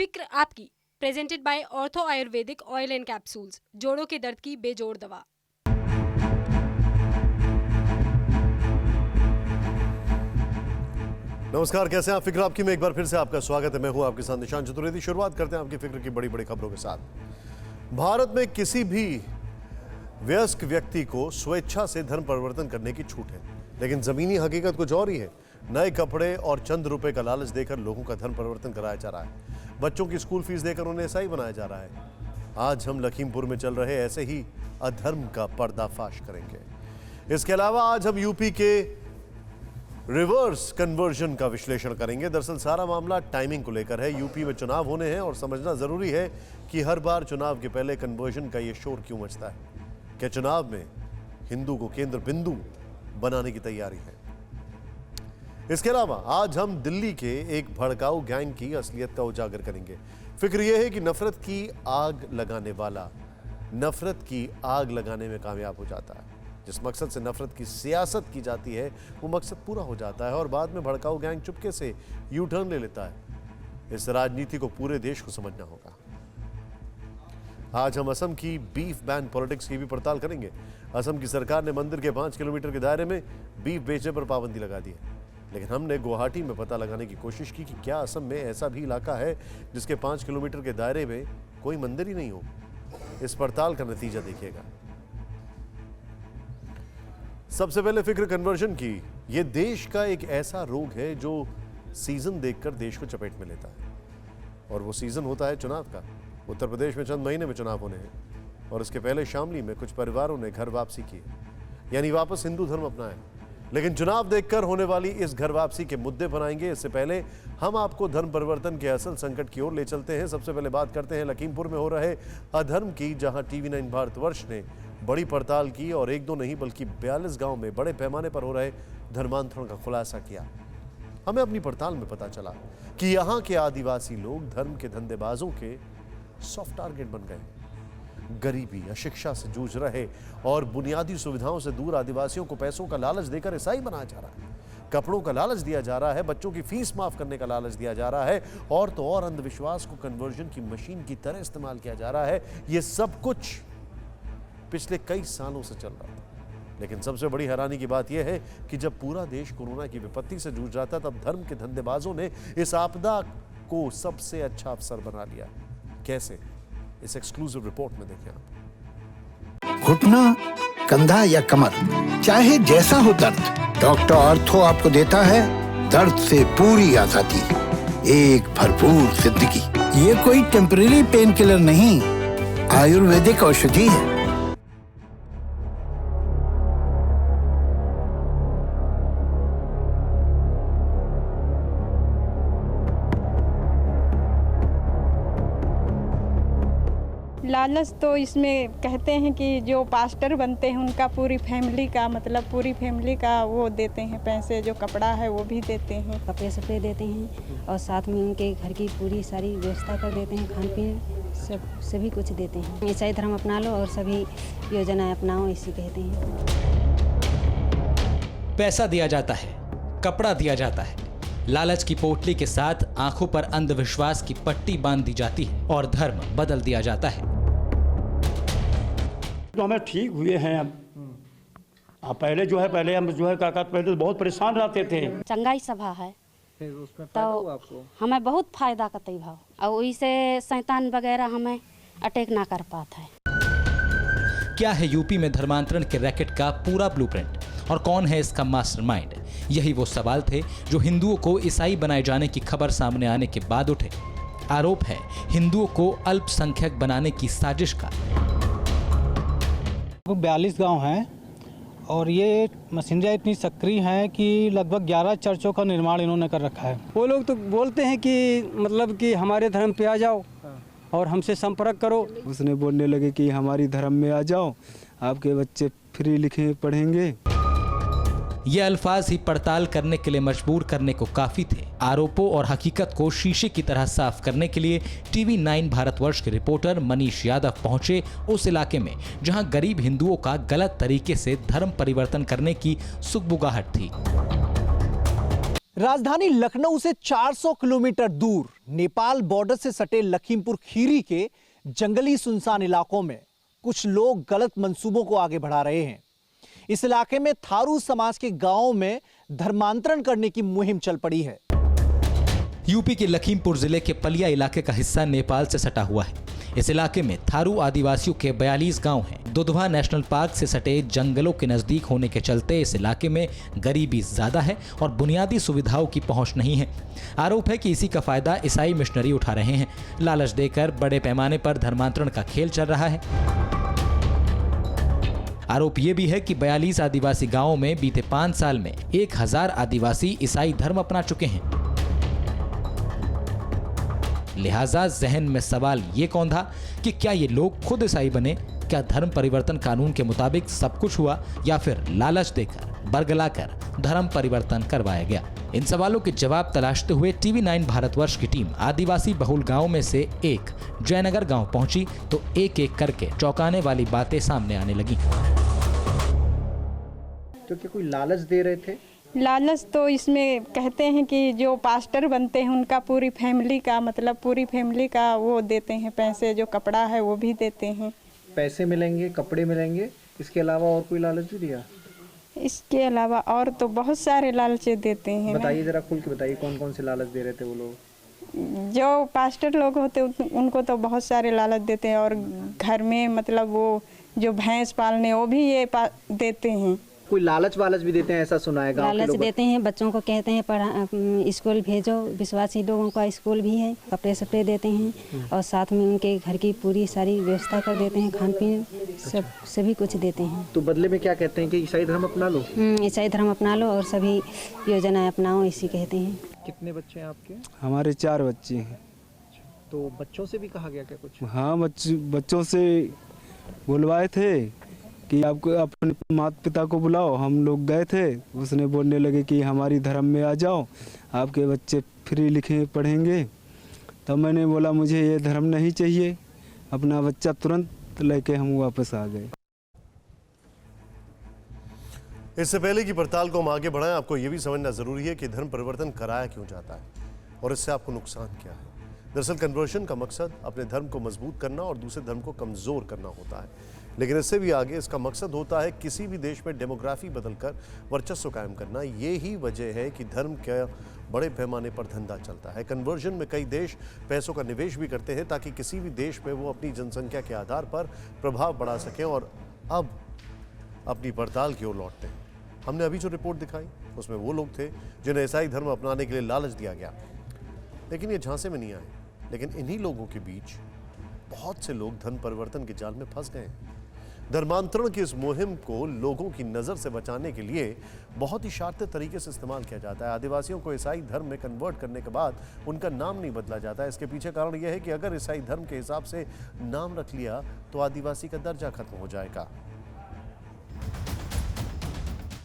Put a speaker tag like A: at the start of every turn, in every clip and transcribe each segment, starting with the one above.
A: फिक्र आपकी, presented by ortho Ayurvedic oil and capsules, जोड़ों के दर्द की बेजोड़ दवा।
B: नमस्कार, कैसे हैं आप? फिक्र आपकी में एक बार फिर से आपका स्वागत है। मैं हूं आपके साथ निशान चतुर्वेदी। शुरुआत करते हैं आपकी फिक्र की बड़ी बड़ी खबरों के साथ। भारत में किसी भी वयस्क व्यक्ति को स्वेच्छा से धर्म परिवर्तन करने की छूट है, लेकिन जमीनी हकीकत कुछ और ही है। नए कपड़े और चंद रुपए का लालच देकर लोगों का धर्म परिवर्तन कराया जा रहा है। बच्चों की स्कूल फीस देकर उन्हें ईसाई बनाया जा रहा है। आज हम लखीमपुर में चल रहे ऐसे ही अधर्म का पर्दाफाश करेंगे। इसके अलावा आज हम यूपी के रिवर्स कन्वर्जन का विश्लेषण करेंगे। दरअसल सारा मामला टाइमिंग को लेकर है। यूपी में चुनाव होने हैं और समझना जरूरी है कि हर बार चुनाव के पहले कन्वर्जन का ये शोर क्यों मचता है। क्या चुनाव में हिंदू को केंद्र बिंदु बनाने की तैयारी है? इसके अलावा आज हम दिल्ली के एक भड़काऊ गैंग की असलियत का उजागर करेंगे। फिक्र यह है कि नफरत की आग लगाने वाला नफरत की आग लगाने में कामयाब हो जाता है। जिस मकसद से नफरत की सियासत की जाती है वो मकसद पूरा हो जाता है और बाद में भड़काऊ गैंग चुपके से यू टर्न ले लेता है। इस राजनीति को पूरे देश को समझना होगा। आज हम असम की बीफ बैन पॉलिटिक्स की भी पड़ताल करेंगे। असम की सरकार ने मंदिर के 5 किलोमीटर के दायरे में बीफ बेचने पर पाबंदी लगा दी है, लेकिन हमने गुवाहाटी में पता लगाने की कोशिश की कि क्या असम में ऐसा भी इलाका है जिसके 5 किलोमीटर के दायरे में कोई मंदिर ही नहीं हो। इस पड़ताल का नतीजा देखिएगा। सबसे पहले फिक्र कन्वर्जन की। यह देश का एक ऐसा रोग है जो सीजन देखकर देश को चपेट में लेता है, और वो सीजन होता है चुनाव का। उत्तर प्रदेश में चंद महीने में चुनाव होने हैं और इसके पहले शामली में कुछ परिवारों ने घर वापसी की, यानी वापस हिंदू धर्म अपनाया। लेकिन चुनाव देखकर होने वाली इस घर वापसी के मुद्दे पर आएंगे। इससे पहले हम आपको धर्म परिवर्तन के असल संकट की ओर ले चलते हैं। सबसे पहले बात करते हैं लखीमपुर में हो रहे अधर्म की, जहां TV9 भारतवर्ष ने बड़ी पड़ताल की और एक दो नहीं बल्कि 42 गांव में बड़े पैमाने पर हो रहे धर्मांतरण का खुलासा किया। हमें अपनी पड़ताल में पता चला कि यहां के आदिवासी लोग धर्म के धंधेबाजों के सॉफ्ट टारगेट बन गए। गरीबी, अशिक्षा से जूझ रहे और बुनियादी सुविधाओं से दूर आदिवासियों को पैसों का लालच देकर ईसाई बनाया जा रहा है। कपड़ों का लालच दिया जा रहा है, बच्चों की फीस माफ करने का लालच दिया जा रहा है, और तो और अंधविश्वास को कन्वर्जन की मशीन की तरह इस्तेमाल किया जा रहा है। यह सब कुछ पिछले कई सालों से चल रहा था। लेकिन सबसे बड़ी हैरानी की बात यह है कि जब पूरा देश कोरोना की विपत्ति से जूझ रहा था, तब धर्म के धंधेबाजों ने इस आपदा को सबसे अच्छा अवसर बना लिया। कैसे? इस एक्सक्लूसिव रिपोर्ट में देखें आप।
C: घुटना, कंधा या कमर, चाहे जैसा हो दर्द, डॉक्टर ऑर्थो आपको देता है दर्द से पूरी आजादी, एक भरपूर जिंदगी। ये कोई टेम्परेरी पेन किलर नहीं, आयुर्वेदिक औषधि है।
D: लालच तो इसमें कहते हैं कि जो पास्टर बनते हैं उनका पूरी फैमिली का वो देते हैं पैसे, जो कपड़ा है वो भी देते हैं,
E: कपड़े सपड़े देते हैं और साथ में उनके घर की पूरी सारी व्यवस्था कर देते हैं, खान पीन सभी कुछ देते हैं। ईसाई धर्म अपना लो और सभी योजनाएं अपनाओ, इसी कहते हैं।
F: पैसा दिया जाता है, कपड़ा दिया जाता है, लालच की पोटली के साथ आंखों पर अंधविश्वास की पट्टी बांध दी जाती है और धर्म बदल दिया जाता है।
G: तो हमें ठीक हुए हैं अब। पहले हम काका पहले तो बहुत परेशान रहते थे।
E: चंगाई सभा है तो आपको हमें बहुत फायदा करते भाव, और वही से शैतान वगैरह हमें अटैक ना कर पाता है।
F: क्या है यूपी में धर्मांतरण के रैकेट का पूरा ब्लूप्रिंट और कौन है इसका मास्टरमाइंड? यही वो सवाल थे जो हिंदुओं को ईसाई बनाए जाने की खबर सामने आने के बाद उठे। आरोप है हिंदुओं को अल्पसंख्यक बनाने की साजिश का।
H: 42 गांव हैं और ये मशीनरियाँ इतनी सक्रिय हैं कि लगभग 11 चर्चों का निर्माण इन्होंने कर रखा है।
I: वो लोग तो बोलते हैं कि मतलब कि हमारे धर्म पे आ जाओ और हमसे संपर्क करो।
J: उसने बोलने लगे कि हमारी धर्म में आ जाओ, आपके बच्चे फ्री लिखे पढ़ेंगे।
F: ये अल्फाज ही पड़ताल करने के लिए मजबूर करने को काफी थे। आरोपों और हकीकत को शीशे की तरह साफ करने के लिए TV9 भारतवर्ष के रिपोर्टर मनीष यादव पहुंचे उस इलाके में जहां गरीब हिंदुओं का गलत तरीके से धर्म परिवर्तन करने की सुगबुगाहट थी।
K: राजधानी लखनऊ से 400 किलोमीटर दूर नेपाल बॉर्डर से सटे लखीमपुर खीरी के जंगली सुनसान इलाकों में कुछ लोग गलत मंसूबों को आगे बढ़ा रहे हैं। इस इलाके में थारू समाज के गांवों में धर्मांतरण करने की मुहिम चल पड़ी है।
F: यूपी के लखीमपुर जिले के पलिया इलाके का हिस्सा नेपाल से सटा हुआ है। इस इलाके में थारू आदिवासियों के 42 गांव हैं। दुधवा नेशनल पार्क से सटे जंगलों के नजदीक होने के चलते इस इलाके में गरीबी ज्यादा है और बुनियादी सुविधाओं की पहुंच नहीं है। आरोप है कि इसी का फायदा ईसाई मिशनरी उठा रहे हैं। लालच देकर बड़े पैमाने पर धर्मांतरण का खेल चल रहा है। आरोप यह भी है कि 42 आदिवासी गांवों में बीते 5 साल में 1000 आदिवासी ईसाई धर्म अपना चुके हैं। लिहाजा जहन में सवाल ये कौंधा कि क्या ये लोग खुद ईसाई बने? क्या धर्म परिवर्तन कानून के मुताबिक सब कुछ हुआ या फिर लालच देकर बरगलाकर धर्म परिवर्तन करवाया गया? इन सवालों के जवाब तलाशते हुए TV9 भारतवर्ष की टीम आदिवासी बहुल गांव में से एक जयनगर गांव पहुंची तो एक एक करके चौंकाने वाली बातें सामने आने लगी।
K: तो क्या कोई लालच दे रहे थे?
D: लालच तो इसमें कहते हैं कि जो पास्टर बनते हैं उनका पूरी फैमिली का मतलब पूरी फैमिली का वो देते हैं पैसे, जो कपड़ा है वो भी देते हैं।
K: पैसे मिलेंगे, कपड़े मिलेंगे, इसके अलावा और कोई लालच भी दिया?
D: इसके अलावा और तो बहुत सारे लालचे देते हैं।
K: बताइए, जरा खुल के बताइए कौन कौन से लालच दे रहे थे वो लोग?
D: जो पास्टर लोग होते उनको तो बहुत सारे लालच देते हैं और घर में मतलब वो जो भैंस पालने वो भी ये देते हैं।
K: कोई लालच वालच भी देते हैं ऐसा सुना है?
E: लालच देते हैं, बच्चों को कहते हैं पढ़ा स्कूल भेजो, विश्वासी लोगों का स्कूल भी है, कपड़े सपड़े देते हैं और साथ में उनके घर की पूरी सारी व्यवस्था कर देते हैं, खान पीन सभी कुछ देते हैं।
K: तो बदले में क्या कहते हैं कि ईसाई धर्म अपना लो?
E: ईसाई धर्म अपना लो और सभी योजनाएं अपनाओ, इसी कहते हैं।
K: कितने बच्चे हैं आपके?
J: हमारे 4 बच्चे हैं।
K: तो बच्चों से भी कहा गया क्या कुछ?
J: हाँ, बच्चों से बुलवाए थे कि आपको अपने माता पिता को बुलाओ। हम लोग गए थे, उसने बोलने लगे कि हमारी धर्म में आ जाओ, आपके बच्चे फ्री लिखे पढ़ेंगे। तब मैंने बोला मुझे ये धर्म नहीं चाहिए, अपना बच्चा तुरंत लेके हम वापस आ गए।
B: इससे पहले की पड़ताल को हम आगे बढ़ाएं, आपको यह भी समझना जरूरी है कि धर्म परिवर्तन कराया क्यों जाता है और इससे आपको नुकसान क्या है। दरअसल कन्वर्शन का मकसद अपने धर्म को मजबूत करना और दूसरे धर्म को कमजोर करना होता है, लेकिन इससे भी आगे इसका मकसद होता है किसी भी देश में डेमोग्राफी बदलकर वर्चस्व कायम करना। ये ही वजह है कि धर्म का बड़े पैमाने पर धंधा चलता है। कन्वर्जन में कई देश पैसों का निवेश भी करते हैं ताकि किसी भी देश में वो अपनी जनसंख्या के आधार पर प्रभाव बढ़ा सकें और अब अपनी पड़ताल की ओर लौटते हैं। हमने अभी जो रिपोर्ट दिखाई उसमें वो लोग थे जिन्हें ईसाई धर्म अपनाने के लिए लालच दिया गया, लेकिन ये झांसे में नहीं आए। लेकिन इन्हीं लोगों के बीच बहुत से लोग धर्म परिवर्तन के जाल में फंस गए हैं। धर्मांतरण की इस मुहिम को लोगों की नज़र से बचाने के लिए बहुत ही शातिर तरीके से इस्तेमाल किया जाता है। आदिवासियों को ईसाई धर्म में कन्वर्ट करने के बाद उनका नाम नहीं बदला जाता है। इसके पीछे कारण यह है कि अगर ईसाई धर्म के हिसाब से नाम रख लिया तो आदिवासी का दर्जा खत्म हो जाएगा।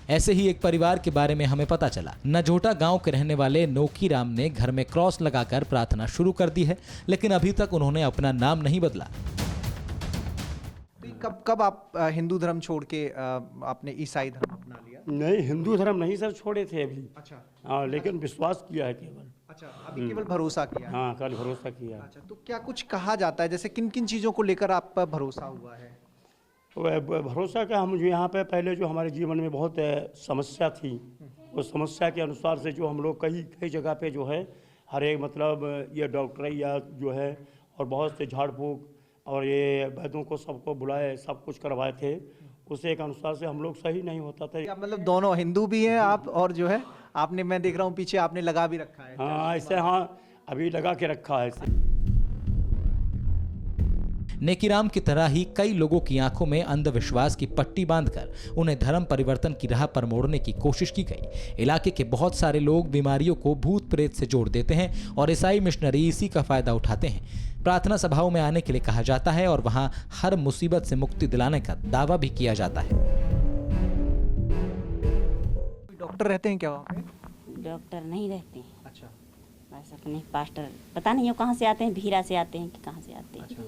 F: ऐसे ही एक परिवार के बारे में हमें पता चला। नजोटा गांव के रहने वाले नोकी राम ने घर में क्रॉस लगाकर प्रार्थना शुरू कर दी है, लेकिन अभी तक उन्होंने अपना नाम नहीं बदला।
K: कब आप हिंदू धर्म छोड़ के आपने ईसाई धर्म अपना लिया?
G: नहीं, हिंदू धर्म नहीं सर छोड़े थे अभी।
K: अच्छा।
G: हाँ, लेकिन विश्वास किया है केवल।
K: अच्छा, अभी केवल भरोसा किया?
G: हाँ, कल भरोसा किया।
K: अच्छा, तो क्या कुछ कहा जाता है, जैसे किन किन चीज़ों को लेकर आप पर भरोसा हुआ है?
G: भरोसा क्या, हम जो यहाँ पे पहले जो हमारे जीवन में बहुत समस्या थी, उस समस्या के अनुसार से जो हम लोग कई जगह पे जो है हर एक मतलब ये डॉक्टर या जो है और बहुत से झाड़ फूक और ये वैद्यों को सबको बुलाए, सब कुछ करवाए थे। उसे एक अनुसार से हम लोग सही नहीं होता था।
K: मतलब दोनों हिंदू भी हैं आप और जो है आपने, मैं देख रहा हूँ पीछे आपने लगा भी रखा है।
G: हाँ, ऐसे हाँ अभी लगा के रखा है।
F: नेकीराम की तरह ही कई लोगों की आंखों में अंधविश्वास की पट्टी बांधकर उन्हें धर्म परिवर्तन की राह पर मोड़ने की कोशिश की गई। इलाके के बहुत सारे लोग बीमारियों को भूत प्रेत से जोड़ देते हैं और ईसाई मिशनरी इसी का फायदा उठाते हैं। प्रार्थना सभाओं में आने के लिए कहा जाता है और वहां हर मुसीबत से मुक्ति दिलाने का दावा भी किया जाता है।
K: डॉक्टर रहते हैं क्या वहाँ पे?
E: डॉक्टर नहीं रहते हैं।
K: अच्छा।
E: बस अपने पास्टर पता नहीं कहाँ से आते हैं, भीरा से आते हैं कि कहाँ से आते हैं।
K: अच्छा।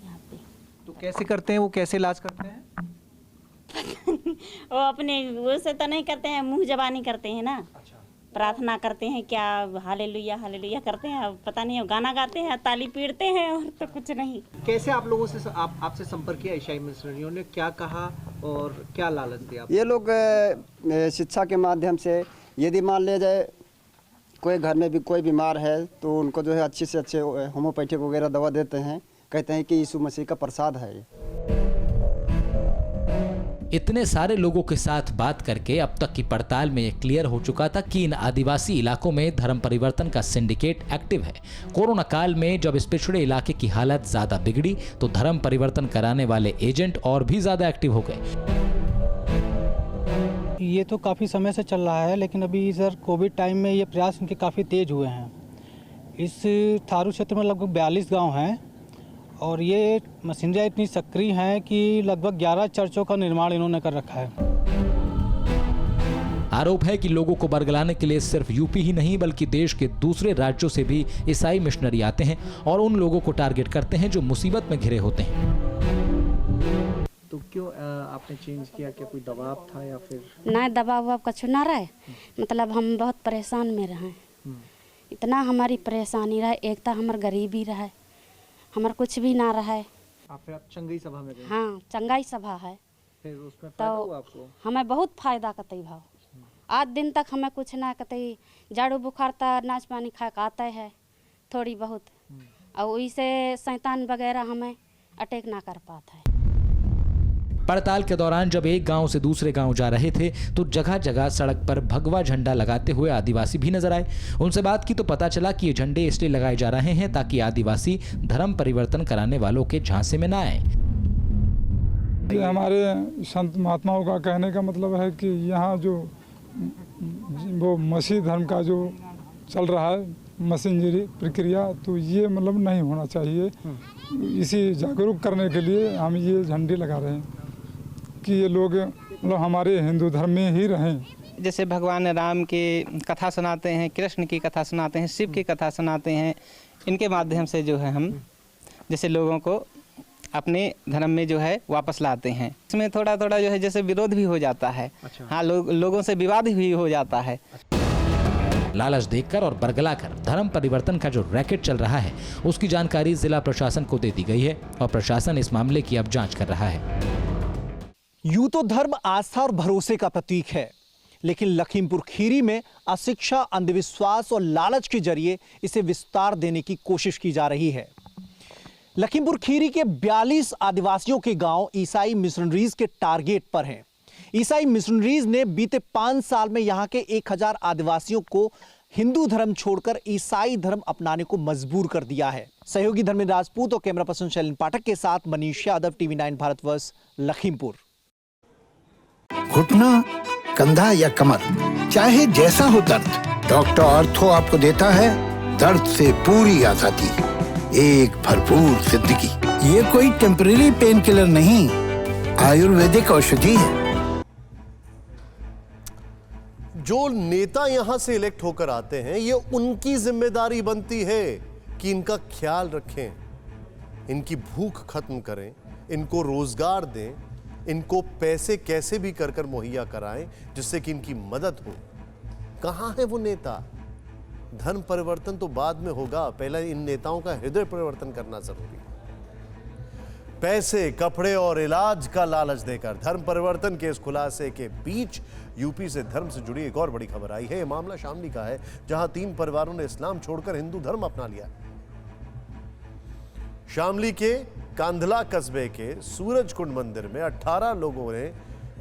K: यहाँ पे तो कैसे करते हैं वो, कैसे इलाज करते हैं?
E: वो अपने वो से तो नहीं करते हैं, मुंह जबानी करते हैं ना।
K: अच्छा।
L: प्रार्थना करते हैं, क्या हालेलुया हालेलुया करते हैं, अब पता नहीं, गाना गाते हैं, ताली पीटते हैं और तो कुछ नहीं।
K: कैसे आप लोगों से आपसे संपर्क किया ईसाई मिशनरियों ने, क्या कहा और क्या लालच दिया?
M: ये लोग शिक्षा के माध्यम से, यदि मान लिया जाए कोई घर में भी कोई बीमार है तो उनको जो है अच्छे से अच्छे होम्योपैथिक वगैरह दवा देते हैं, कहते हैं कि यीशु मसीह का प्रसाद है ये।
F: इतने सारे लोगों के साथ बात करके अब तक की पड़ताल में यह क्लियर हो चुका था कि इन आदिवासी इलाकों में धर्म परिवर्तन का सिंडिकेट एक्टिव है। कोरोना काल में जब इस पिछड़े इलाके की हालत ज्यादा बिगड़ी तो धर्म परिवर्तन कराने वाले एजेंट और भी ज्यादा एक्टिव हो गए।
H: ये तो काफ़ी समय से चल रहा है, लेकिन अभी सर कोविड टाइम में ये प्रयास इनके काफ़ी तेज हुए हैं। इस थारू क्षेत्र में लगभग 42 गांव हैं और ये मशीनरियाँ इतनी सक्रिय हैं कि लगभग 11 चर्चों का निर्माण इन्होंने कर रखा है।
F: आरोप है कि लोगों को बरगलाने के लिए सिर्फ यूपी ही नहीं बल्कि देश के दूसरे राज्यों से भी ईसाई मिशनरी आते हैं और उन लोगों को टारगेट करते हैं जो मुसीबत में घिरे होते हैं।
K: तो क्यों आपने चेंज किया? क्या कोई दबाव था या फिर?
N: नहीं, दबाव वबाव कछु ना रहे, मतलब हम बहुत परेशान में रहे, इतना हमारी परेशानी रहे, एक तो हमार गरीबी रहे, हमार कुछ भी ना रहे।
K: आप चंगाई सभा में गए?
N: हाँ, चंगाई सभा है।
K: फिर उसमें फायदा हुआ आपको?
N: हमें बहुत फायदा कतई भाव। आज दिन तक हमें कुछ ना कतई, झाड़ू बुखार था, नाच पानी खा के आता है थोड़ी बहुत, और वही से शैतान वगैरह हमें अटैक ना कर पाता है।
F: पड़ताल के दौरान जब एक गांव से दूसरे गांव जा रहे थे तो जगह जगह सड़क पर भगवा झंडा लगाते हुए आदिवासी भी नजर आए। उनसे बात की तो पता चला कि ये झंडे इसलिए लगाए जा रहे हैं ताकि आदिवासी धर्म परिवर्तन कराने वालों के झांसे में न आए।
O: ये हमारे संत महात्माओं का कहने का मतलब है कि यहाँ जो वो मसीह धर्म का जो चल रहा है मशीनरी प्रक्रिया, तो ये मतलब नहीं होना चाहिए। इसी जागरूक करने के लिए हम ये झंडे लगा रहे हैं कि ये लोग मतलब हमारे हिंदू धर्म में ही रहें।
P: जैसे भगवान राम की कथा सुनाते हैं, कृष्ण की कथा सुनाते हैं, शिव की कथा सुनाते हैं, इनके माध्यम से जो है हम जैसे लोगों को अपने धर्म में जो है वापस लाते हैं। इसमें थोड़ा थोड़ा जो है जैसे विरोध भी हो जाता है। अच्छा। हाँ, लोगों से विवाद भी हो जाता है।
F: लालच देकर और बरगलाकर धर्म परिवर्तन का जो रैकेट चल रहा है उसकी जानकारी जिला प्रशासन को दे दी गई है और प्रशासन इस मामले की अब जांच कर रहा है।
K: यूं तो धर्म आस्था और भरोसे का प्रतीक है, लेकिन लखीमपुर खीरी में अशिक्षा, अंधविश्वास और लालच के जरिए इसे विस्तार देने की कोशिश की जा रही है। लखीमपुर खीरी के 42 आदिवासियों के गांव ईसाई मिशनरीज के टारगेट पर हैं। ईसाई मिशनरीज ने बीते 5 साल में यहां के 1000 आदिवासियों को हिंदू धर्म छोड़कर ईसाई धर्म अपनाने को मजबूर कर दिया है। सहयोगी धर्मेंद्र राजपूत और कैमरा पर्सन शैलेंद्र पाठक के साथ मनीष यादव, TV 9 भारतवर्ष, लखीमपुर।
C: घुटना, कंधा या कमर, चाहे जैसा हो दर्द, डॉक्टर ऑर्थो आपको देता है दर्द से पूरी आजादी, एक भरपूर जिंदगी। ये कोई टेम्परेरी पेन किलर नहीं, आयुर्वेदिक औषधि है।
B: जो नेता यहां से इलेक्ट होकर आते हैं, ये उनकी जिम्मेदारी बनती है कि इनका ख्याल रखें, इनकी भूख खत्म करें, इनको रोजगार दें, इनको पैसे कैसे भी कर कर मुहैया कराएं जिससे कि इनकी मदद हो। कहां है वो नेता? धर्म परिवर्तन तो बाद में होगा, पहले इन नेताओं का हृदय परिवर्तन करना जरूरी है। पैसे, कपड़े और इलाज का लालच देकर धर्म परिवर्तन के इस खुलासे के बीच यूपी से धर्म से जुड़ी एक और बड़ी खबर आई है। यह मामला शामली का है, जहां 3 परिवारों ने इस्लाम छोड़कर हिंदू धर्म अपना लिया। शामली के कांधला कस्बे के सूरज कुंड मंदिर में 18 लोगों ने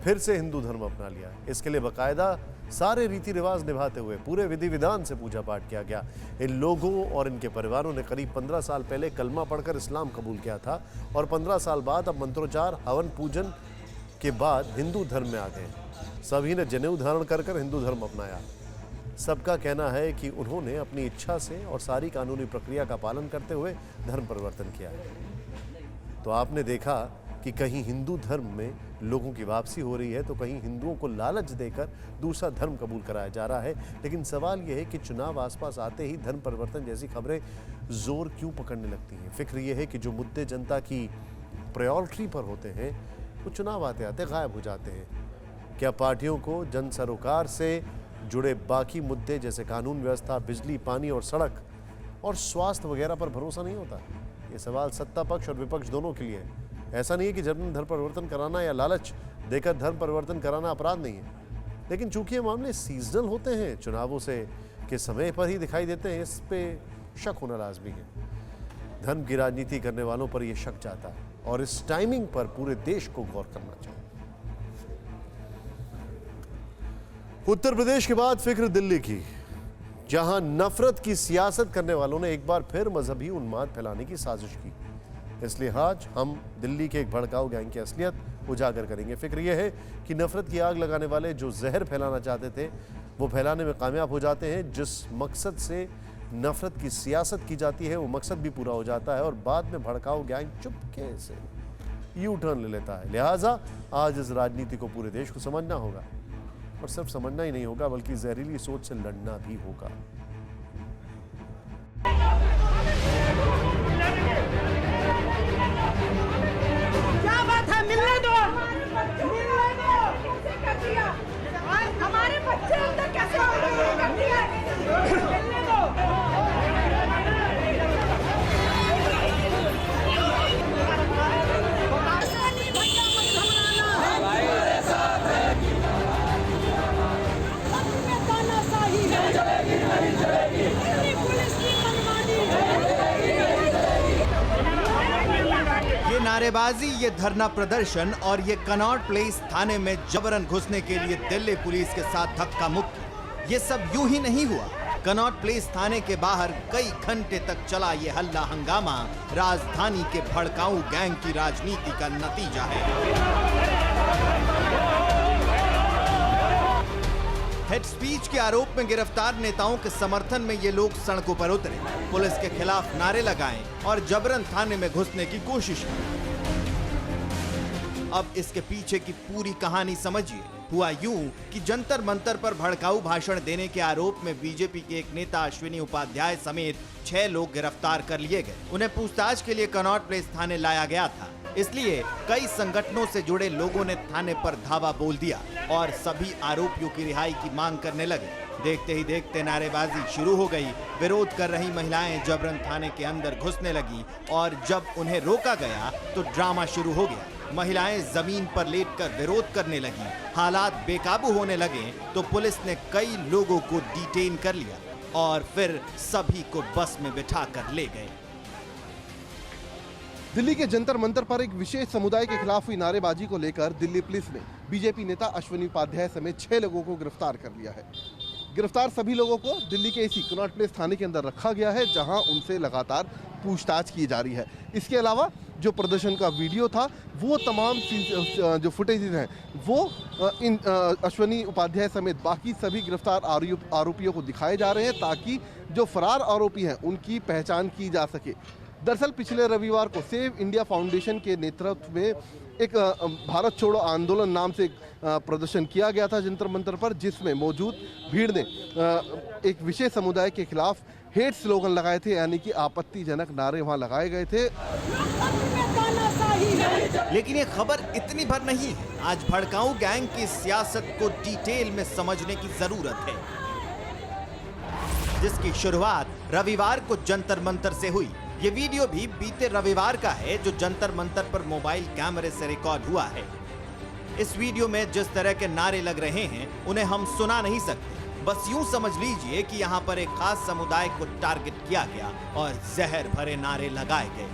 B: फिर से हिंदू धर्म अपना लिया। इसके लिए बाकायदा सारे रीति रिवाज निभाते हुए पूरे विधि विधान से पूजा पाठ किया गया। इन लोगों और इनके परिवारों ने करीब 15 साल पहले कलमा पढ़कर इस्लाम कबूल किया था और 15 साल बाद अब मंत्रोच्चार, हवन पूजन के बाद हिंदू धर्म में आ गए। सभी ने जनेऊ धारण कर कर हिंदू धर्म अपनाया। सबका कहना है कि उन्होंने अपनी इच्छा से और सारी कानूनी प्रक्रिया का पालन करते हुए धर्म परिवर्तन किया है। तो आपने देखा कि कहीं हिंदू धर्म में लोगों की वापसी हो रही है तो कहीं हिंदुओं को लालच देकर दूसरा धर्म कबूल कराया जा रहा है। लेकिन सवाल यह है कि चुनाव आसपास आते ही धर्म परिवर्तन जैसी खबरें जोर क्यों पकड़ने लगती हैं? फिक्र यह है कि जो मुद्दे जनता की प्रायोरिटी पर होते हैं वो चुनाव आते आते गायब हो जाते हैं। क्या पार्टियों को जन सरोकार से जुड़े बाकी मुद्दे जैसे कानून व्यवस्था, बिजली, पानी और सड़क और स्वास्थ्य वगैरह पर भरोसा नहीं होता। ये सवाल सत्ता पक्ष और विपक्ष दोनों के लिए है। ऐसा नहीं है कि जबरन धर्म परिवर्तन कराना या लालच देकर धर्म परिवर्तन कराना अपराध नहीं है, लेकिन चूंकि ये मामले सीजनल होते हैं, चुनावों से के समय पर ही दिखाई देते हैं, इस पे शक होना लाजमी है। धर्म की राजनीति करने वालों पर यह शक जाता है और इस टाइमिंग पर पूरे देश को गौर करना चाहिए। उत्तर प्रदेश के बाद फिक्र दिल्ली की, जहां नफरत की सियासत करने वालों ने एक बार फिर मजहबी उन्माद फैलाने की साजिश की। इसलिए आज हम दिल्ली के एक भड़काऊ गैंग की असलियत उजागर करेंगे। फिक्र यह है कि नफरत की आग लगाने वाले जो जहर फैलाना चाहते थे वो फैलाने में कामयाब हो जाते हैं। जिस मकसद से नफरत की सियासत की जाती है वो मकसद भी पूरा हो जाता है और बाद में भड़काऊ गैंग चुपके से यू टर्न ले लेता है। लिहाजा आज इस राजनीति को पूरे देश को समझना होगा और सिर्फ समझना ही नहीं होगा बल्कि जहरीली सोच से लड़ना भी होगा।
Q: क्या बात है, मिलने दो, मिलने दो। हमारे बच्चे अंदर कैसे कर दिया, मिलने दो।
R: ये नारेबाजी, ये धरना प्रदर्शन और ये कनॉट प्लेस थाने में जबरन घुसने के लिए दिल्ली पुलिस के साथ धक्का मुक्की, ये सब यूं ही नहीं हुआ। कनॉट प्लेस थाने के बाहर कई घंटे तक चला ये हल्ला हंगामा राजधानी के भड़काऊ गैंग की राजनीति का नतीजा है। हेड स्पीच के आरोप में गिरफ्तार नेताओं के समर्थन में ये लोग सड़कों पर उतरे, पुलिस के खिलाफ नारे लगाए और जबरन थाने में घुसने की कोशिश की। अब इसके पीछे की पूरी कहानी समझिए। हुआ यूं कि जंतर मंतर पर भड़काऊ भाषण देने के आरोप में बीजेपी के एक नेता अश्विनी उपाध्याय समेत 6 लोग गिरफ्तार कर लिए गए। उन्हें पूछताछ के लिए कनॉट प्लेस थाने लाया गया था, इसलिए कई संगठनों से जुड़े लोगों ने थाने पर धावा बोल दिया और सभी आरोपियों की रिहाई की मांग करने लगे। देखते ही देखते नारेबाजी शुरू हो गई। विरोध कर रही महिलाएं जबरन थाने के अंदर घुसने लगी और जब उन्हें रोका गया तो ड्रामा शुरू हो गया। महिलाएं जमीन पर लेटकर विरोध करने लगी। हालात बेकाबू होने लगे तो पुलिस ने कई लोगों को डिटेन कर लिया और फिर सभी को बस में बिठाकर ले गए।
S: दिल्ली के जंतर मंतर पर एक विशेष समुदाय के खिलाफ हुई नारेबाजी को लेकर दिल्ली पुलिस ने बीजेपी नेता अश्विनी उपाध्याय समेत 6 लोगों को गिरफ्तार कर लिया है। गिरफ्तार सभी लोगों को दिल्ली के इसी कनॉट प्लेस थाने के अंदर रखा गया है, जहां उनसे लगातार पूछताछ की जा रही है। इसके अलावा जो प्रदर्शन का वीडियो था वो तमाम जो फुटेजेस हैं वो इन अश्विनी उपाध्याय समेत बाकी सभी गिरफ्तार आरोपियों को दिखाए जा रहे हैं ताकि जो फरार आरोपी हैं उनकी पहचान की जा सके। दरअसल पिछले रविवार को सेव इंडिया फाउंडेशन के नेतृत्व में एक भारत छोड़ो आंदोलन नाम से एक प्रदर्शन किया गया था जंतर मंतर पर, जिसमें मौजूद भीड़ ने एक विशेष समुदाय के खिलाफ हेट स्लोगन लगाए थे, यानी कि आपत्तिजनक नारे वहां लगाए गए थे।
R: लेकिन ये खबर इतनी भर नहीं है। आज भड़काऊ गैंग की सियासत को डिटेल में समझने की जरूरत है, जिसकी शुरुआत रविवार को जंतर मंतर से हुई। ये वीडियो भी बीते रविवार का है जो जंतर मंतर पर मोबाइल कैमरे से रिकॉर्ड हुआ है। इस वीडियो में जिस तरह के नारे लग रहे हैं उन्हें हम सुना नहीं सकते। बस यूं समझ लीजिए कि यहाँ पर एक खास समुदाय को टारगेट किया गया और जहर भरे नारे लगाए गए।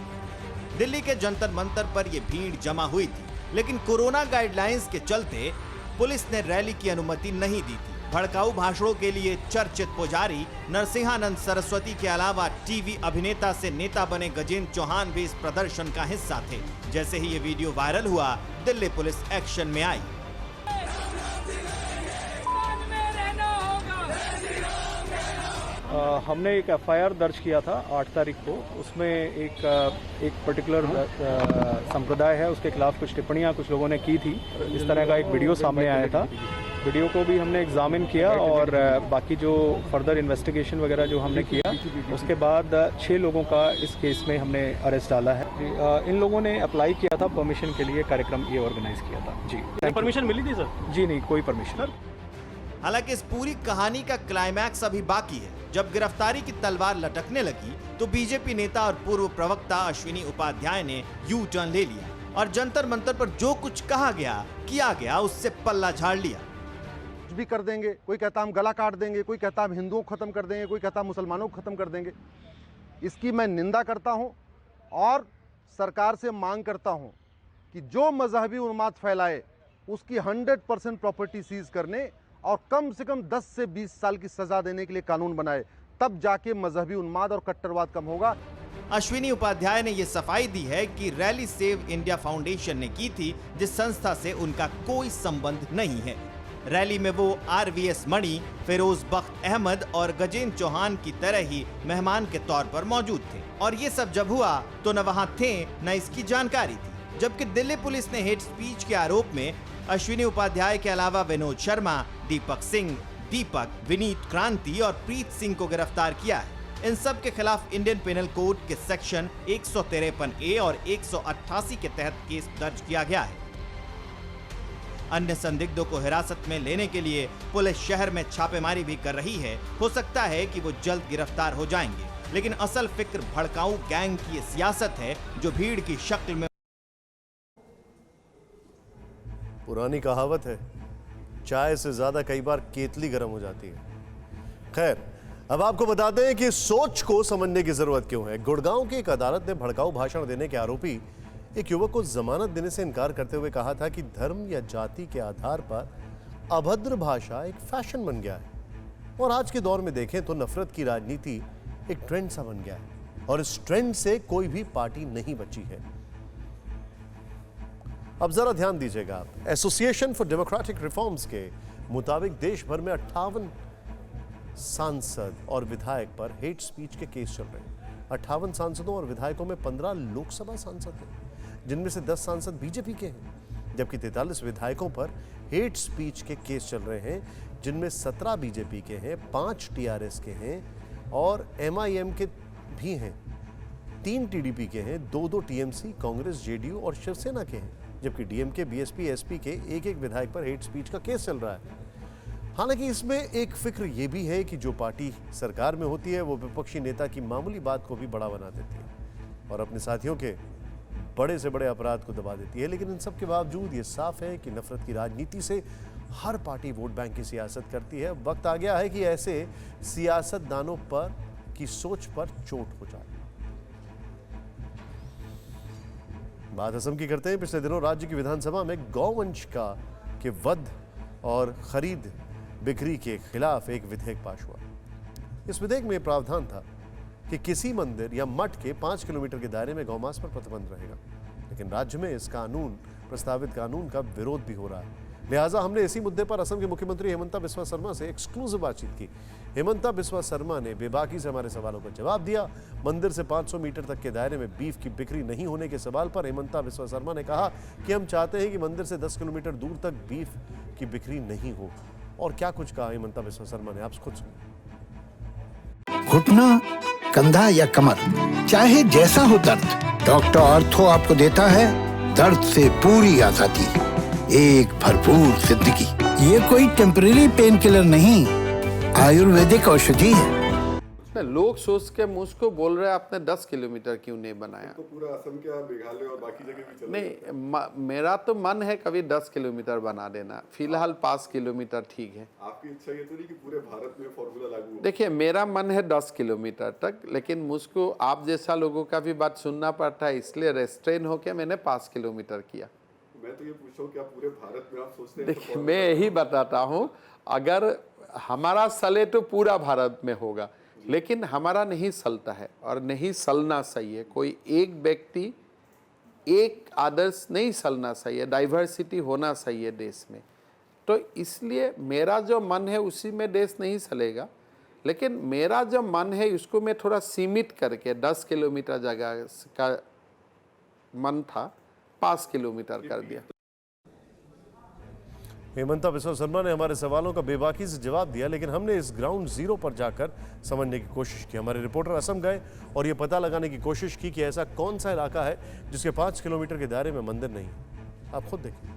R: दिल्ली के जंतर मंतर पर यह भीड़ जमा हुई थी, लेकिन कोरोना गाइडलाइंस के चलते पुलिस ने रैली की अनुमति नहीं दी थी। भड़काऊ भाषणों के लिए चर्चित पुजारी नरसिंहानंद सरस्वती के अलावा टीवी अभिनेता से नेता बने गजेंद्र चौहान भी इस प्रदर्शन का हिस्सा थे। जैसे ही ये वीडियो वायरल हुआ, दिल्ली पुलिस एक्शन में आई।
T: हमने एक एफआईआर दर्ज किया था 8 तारीख को। उसमें एक पर्टिकुलर संप्रदाय है, उसके खिलाफ कुछ टिप्पणियां कुछ लोगों ने की थी। इस तरह का एक वीडियो सामने आया था। वीडियो को भी हमने एग्जामिन किया और बाकी जो फर्दर इन्वेस्टिगेशन वगैरह जो हमने किया, उसके बाद 6 लोगों का इस केस में हमने अरेस्ट डाला है। इन लोगों ने अप्लाई किया था परमिशन के लिए, कार्यक्रम ये ऑर्गेनाइज किया था। जी, परमिशन मिली थी सर? जी नहीं, कोई परमिशन।
R: हालांकि इस पूरी कहानी का क्लाइमैक्स अभी बाकी है। जब गिरफ्तारी की तलवार लटकने लगी तो बीजेपी नेता और पूर्व प्रवक्ता अश्विनी उपाध्याय ने यू टर्न ले लिया और जंतर मंतर पर जो कुछ कहा गया किया गया उससे पल्ला झाड़ लिया।
S: कुछ भी कर देंगे, कोई कहता हम गला काट देंगे, कोई कहता हम हिंदुओं को खत्म कर देंगे, कोई कहता मुसलमानों को खत्म कर देंगे। इसकी मैं निंदा करता हूं और सरकार से मांग करता हूं कि जो मजहबी उन्माद फैलाए उसकी 100% प्रॉपर्टी सीज करने और कम से कम 10 से 20 साल की सजा देने के लिए कानून बनाए, तब जाके मजहबी उन्माद और कट्टरवाद कम होगा।
R: अश्विनी उपाध्याय ने यह सफाई दी है कि रैली सेव इंडिया फाउंडेशन ने की थी, जिस संस्था से उनका कोई संबंध नहीं है। रैली में वो RVS मणि, फिरोज बख्त अहमद और गजेंद्र चौहान की तरह ही मेहमान के तौर पर मौजूद थे और ये सब जब हुआ तो न वहां थे न इसकी जानकारी थी। जबकि दिल्ली पुलिस ने हेट स्पीच के आरोप में अश्विनी उपाध्याय के अलावा विनोद शर्मा, दीपक सिंह, दीपक, विनीत क्रांति और प्रीत सिंह को गिरफ्तार किया है। इन सब के खिलाफ इंडियन पेनल कोड के सेक्शन 153A और 188 के तहत केस दर्ज किया गया है। अन्य संदिग्धों को हिरासत में लेने के लिए पुलिस शहर में छापेमारी भी कर रही है। हो सकता है कि वो जल्द गिरफ्तार हो जाएंगे, लेकिन असल फिक्र भड़काऊ गैंग की सियासत है जो भीड़ की शक्ल में।
B: पुरानी कहावत है, चाय से ज्यादा कई बार केतली गर्म हो जाती है। खैर, अब आपको बता दें कि सोच को समझने की जरूरत क्यों है। गुड़गांव की एक अदालत ने भड़काऊ भाषण देने के आरोपी एक युवक को जमानत देने से इनकार करते हुए कहा था कि धर्म या जाति के आधार पर अभद्र भाषा एक फैशन बन गया है और आज के दौर में देखें तो नफरत की राजनीति एक ट्रेंड सा बन गया है और इस ट्रेंड से कोई भी पार्टी नहीं बची है। अब जरा ध्यान दीजिएगा आप। एसोसिएशन फॉर डेमोक्रेटिक रिफॉर्म्स के मुताबिक देश भर में 58 सांसद और विधायक पर हेट स्पीच के केस चल रहे हैं। 58 सांसदों और विधायकों में 15 लोकसभा सांसद हैं, जिनमें से 10 सांसद बीजेपी के हैं, जबकि 43 विधायकों पर हेट स्पीच के केस चल रहे हैं, जिनमें 17 बीजेपी के हैं, 5 टीआरएस के हैं और MIM के भी हैं, 3 टीडीपी के हैं, 2 टीएमसी, कांग्रेस, जेडीयू और शिवसेना के हैं, जबकि डीएमके, बीएसपी, एसपी के एक विधायक पर हेट स्पीच का केस चल रहा है। हालांकि इसमें एक फिक्र यह भी है कि जो पार्टी सरकार में होती है वो विपक्षी नेता की मामूली बात को भी बड़ा बना देती है और अपने साथियों के बड़े से बड़े अपराध को दबा देती है। लेकिन इन सब के बावजूद ये साफ है कि नफरत की राजनीति से हर पार्टी वोट बैंक की सियासत करती है। वक्त आ गया है कि ऐसे सियासतदानों पर की सोच पर चोट हो जाए। बात असम की करते हैं। पिछले दिनों राज्य की विधानसभा में गौवंश के वध और खरीद बिक्री के खिलाफ एक विधेयक पास हुआ। इस विधेयक में प्रावधान था कि किसी मंदिर या मठ के 5 किलोमीटर के दायरे में गौमांस पर प्रतिबंध रहेगा, लेकिन राज्य में इस प्रस्तावित कानून का विरोध भी हो रहा है। लिहाजा हमने इसी मुद्दे पर असम के मुख्यमंत्री हेमंता बिस्वा शर्मा से एक्सक्लूसिव बातचीत की। हेमंता बिस्वा शर्मा ने बेबाकी से हमारे सवालों का जवाब दिया। मंदिर से 500 मीटर तक के दायरे में बीफ की बिक्री नहीं होने के सवाल पर हेमंता बिस्वा शर्मा ने कहा कि हम चाहते हैं कि मंदिर से 10 किलोमीटर दूर तक बीफ की बिक्री नहीं हो। और क्या कुछ कहा हेमंता बिस्वा शर्मा ने, आप खुद सुनिए।
C: घुटना, कंधा या कमर, चाहे जैसा हो दर्द, डॉक्टर ऑर्थो आपको देता है दर्द से पूरी आजादी, एक भरपूर जिंदगी। ये कोई टेम्परेरी पेन किलर नहीं, आयुर्वेदिक औषधि है।
U: लोग सोच के मुझको बोल रहे हैं आपने 10 किलोमीटर क्यों नहीं बनाया।
S: तो पूरा असम के मेघालय और बाकी जगह भी चल
U: नहीं, मेरा तो मन है कभी 10 किलोमीटर बना देना। फिलहाल 5 किलोमीटर ठीक है।
S: आपकी इच्छा ये तो नहीं कि पूरे भारत में फॉर्मूला लागू हो?
U: देखिए, मेरा मन है 10 किलोमीटर तक, लेकिन मुझको आप जैसा लोगों का भी बात सुनना पड़ता है, इसलिए रेस्ट्रेन होकर मैंने 5 किलोमीटर किया।
S: मैं तो ये पूछ रहा हूं क्या पूरे भारत में आप सोचते हैं?
U: देखिए, मैं यही बताता हूँ, अगर हमारा सले तो पूरा भारत में होगा, लेकिन हमारा नहीं चलता है और नहीं चलना चाहिए। कोई एक व्यक्ति एक आदर्श नहीं चलना चाहिए, डाइवर्सिटी होना चाहिए देश में। तो इसलिए मेरा जो मन है उसी में देश नहीं चलेगा, लेकिन मेरा जो मन है उसको मैं थोड़ा सीमित करके 10 किलोमीटर जगह का मन था 5 किलोमीटर कर दिया।
B: हेमंता बिस्वा शर्मा ने हमारे सवालों का बेबाकी से जवाब दिया, लेकिन हमने इस ग्राउंड जीरो पर जाकर समझने की कोशिश की। हमारे रिपोर्टर असम गए और ये पता लगाने की कोशिश की कि ऐसा कौन सा इलाका है जिसके 5 किलोमीटर के दायरे में मंदिर नहीं है। आप खुद देखिए।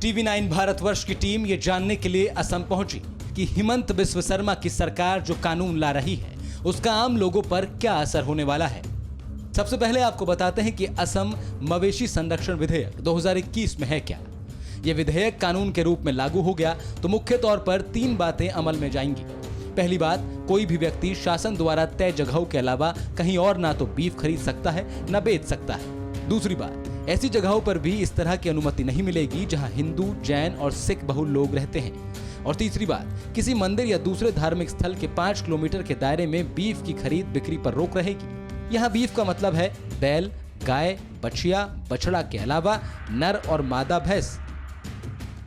F: टीवी 9 भारतवर्ष की टीम ये जानने के लिए असम पहुंची कि हिमंत बिस्व शर्मा की सरकार जो कानून ला रही है उसका आम लोगों पर क्या असर होने वाला है। सबसे पहले आपको बताते हैं कि असम मवेशी संरक्षण विधेयक 2021 में है क्या। यह विधेयक कानून के रूप में लागू हो गया तो मुख्य तौर पर 3 बातें अमल में जाएंगी। पहली बात, कोई भी व्यक्ति शासन द्वारा तय जगहों के अलावा कहीं और ना तो बीफ खरीद सकता है न बेच सकता है। दूसरी बात, ऐसी जगहों पर भी इस तरह की अनुमति नहीं मिलेगी जहां हिंदू, जैन और सिख बहुल लोग रहते हैं। और तीसरी बात, किसी मंदिर या दूसरे धार्मिक स्थल के 5 किलोमीटर के दायरे में बीफ की खरीद बिक्री पर रोक रहेगी। यहाँ बीफ का मतलब है बैल, गाय, बछिया, बछड़ा के अलावा नर और मादा भैंस।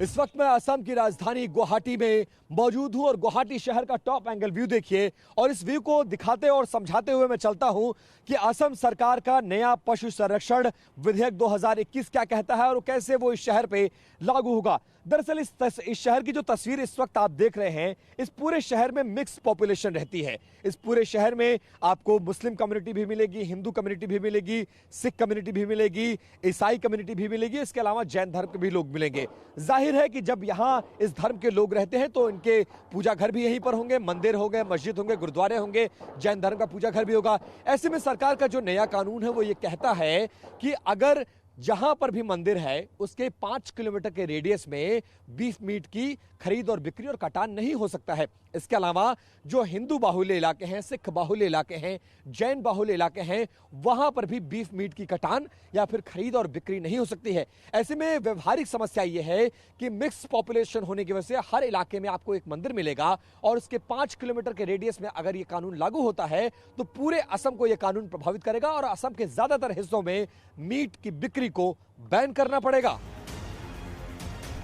K: इस वक्त मैं असम की राजधानी गुवाहाटी में मौजूद हूं और गुवाहाटी शहर का टॉप एंगल व्यू देखिए और इस व्यू को दिखाते और समझाते हुए मैं चलता हूं कि असम सरकार का नया पशु संरक्षण विधेयक 2021 क्या कहता है और कैसे वो इस शहर पे लागू होगा। दरअसल इस शहर की जो तस्वीर इस वक्त आप देख रहे हैं, इस पूरे शहर में मिक्स पॉपुलेशन रहती है। इस पूरे शहर में आपको मुस्लिम कम्युनिटी भी मिलेगी, हिंदू कम्युनिटी भी मिलेगी, सिख कम्युनिटी भी मिलेगी, ईसाई कम्युनिटी भी मिलेगी, इसके अलावा जैन धर्म के भी लोग मिलेंगे। जाहिर है कि जब यहाँ इस धर्म के लोग रहते हैं तो इनके पूजा घर भी यहीं पर होंगे, मंदिर होंगे, मस्जिद होंगे, गुरुद्वारे होंगे, जैन धर्म का पूजा घर भी होगा। ऐसे में सरकार का जो नया कानून है वो ये कहता है कि अगर जहां पर भी मंदिर है उसके 5 किलोमीटर के रेडियस में बीफ मीट की खरीद और बिक्री और कटान नहीं हो सकता है। इसके अलावा जो हिंदू बाहुल्य इलाके हैं, सिख बाहुल्य इलाके हैं, जैन बाहुल्य इलाके हैं, वहां पर भी बीफ मीट की कटान या फिर खरीद और बिक्री नहीं हो सकती है। ऐसे में व्यवहारिक समस्या यह है कि मिक्स पॉपुलेशन होने की वजह से हर इलाके में आपको एक मंदिर मिलेगा और उसके 5 किलोमीटर के रेडियस में अगर यह कानून लागू होता है तो पूरे असम को यह कानून प्रभावित करेगा और असम के ज्यादातर हिस्सों में मीट की बिक्री को बैन करना पड़ेगा।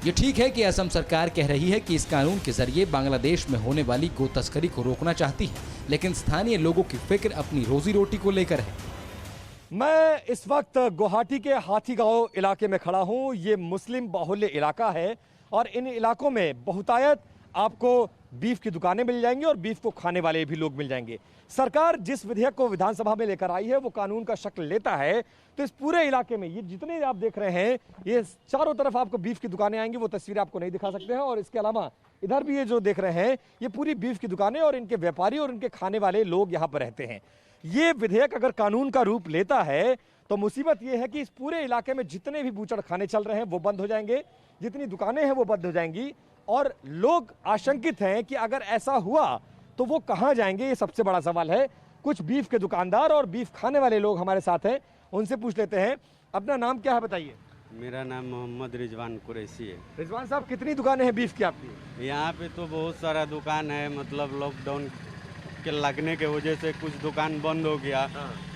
F: ये ठीक है कि असम सरकार कह रही है कि इस कानून के जरिए बांग्लादेश में होने वाली गो तस्करी को रोकना चाहती है, लेकिन स्थानीय लोगों की फिक्र अपनी रोजी रोटी को लेकर है।
K: मैं इस वक्त गुवाहाटी के हाथीगांव इलाके में खड़ा हूं। ये मुस्लिम बाहुल्य इलाका है और इन इलाकों में बहुतायत आपको बीफ की दुकानें मिल जाएंगी और बीफ को खाने वाले भी लोग मिल जाएंगे। सरकार जिस विधेयक को विधानसभा में लेकर आई है वो कानून का शक्ल लेता है तो इस पूरे इलाके में ये जितने आप देख रहे हैं ये चारों तरफ आपको बीफ की दुकानें आएंगी। वो तस्वीर आपको नहीं दिखा सकते हैं और इसके अलावा इधर भी ये जो देख रहे हैं ये पूरी बीफ की दुकानें और इनके व्यापारी और इनके खाने वाले लोग यहाँ पर रहते हैं। ये विधेयक अगर कानून का रूप लेता है तो मुसीबत ये है कि इस पूरे इलाके में जितने भी बूचड़ खाने चल रहे हैं वो बंद हो जाएंगे, जितनी दुकानें हैं वो बंद हो जाएंगी और लोग आशंकित हैं कि अगर ऐसा हुआ तो वो कहां जाएंगे, ये सबसे बड़ा सवाल है। कुछ बीफ के दुकानदार और बीफ खाने वाले लोग हमारे साथ हैं, उनसे पूछ लेते हैं। अपना नाम क्या है बताइए?
A: मेरा नाम मोहम्मद रिजवान कुरैशी है।
K: रिजवान साहब, कितनी दुकानें हैं बीफ की आपकी?
A: यहाँ पे तो बहुत सारा दुकान है, मतलब लॉकडाउन के लगने के वजह से कुछ दुकान बंद हो गया